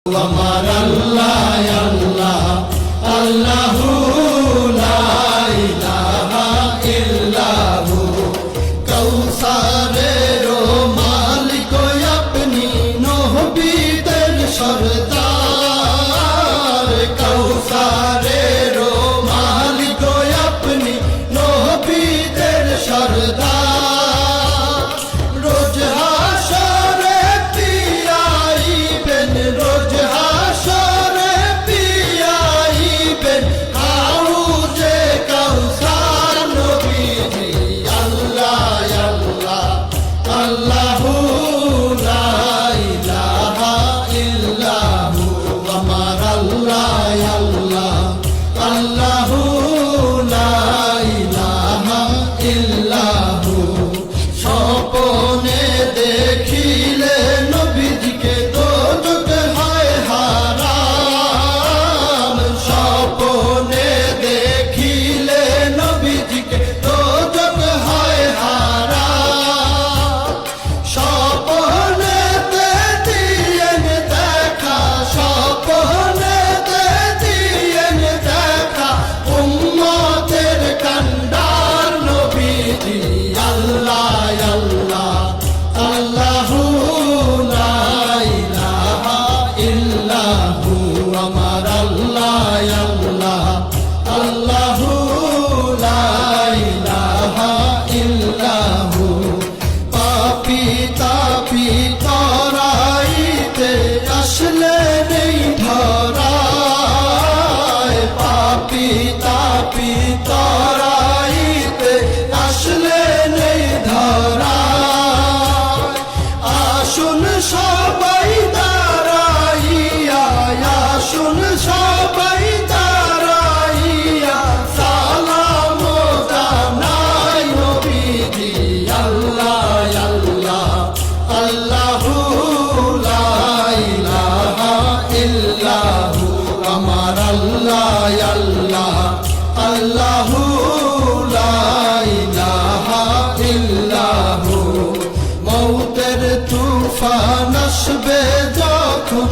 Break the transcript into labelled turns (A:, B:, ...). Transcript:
A: আমার আল্লাহ আল্লাহ আল্লাহু লা ইলাহা ইল্লাহু কৌসারের মালিক আপনি নবীদের সরদার কৌসারের মালিক আপনি নবীদের সরদার রোজ হাসরে পিয়াইবেন রোজ হাসরে পিয়াইবেন হাউজে কাউসার নবীজি আল্লাহ আল্লাহ আল্লাহু লা ইলাহা ইল্লাহু আমার আল্লাহ আল্লাহ আল্লাহু লা ইলাহা ইল্লাহু স্বপ্নে দেখিলে নবীজিকে দোজখ হয় হারাম স্বপ্নে দেখিলে নবীজিকে দোজখ হয় হারাম স্বপ্নেতে দিয়েন দেখা স্বপ্নেতে দিয়েন দেখা উম্মতের কান্ডার নবীজি আল্লাহ আল্লাহ আল্লাহু লা ইলাহা ইল্লাহু আমার আল্লাহ আল্লাহ আল্লাহু লা ইলাহা ইল্লাহু পাপী তাপী তরাইতে আসলে নেই ধরায় পাপী তাপী তরাইতে আসলে নেই ধরায় আসুন সবাই দাঁড়াইয়া আসুন সবাই দাঁড়াইয়া সালাম জানাই নবীজি আল্লাহ আল্লাহ আল্লাহু লা ইলাহা ইল্লাহু আমার আল্লাহ আল্লাহ আল্লাহু লা ইলাহা ইল্লাহু মৌতের তুফান আসবে যখন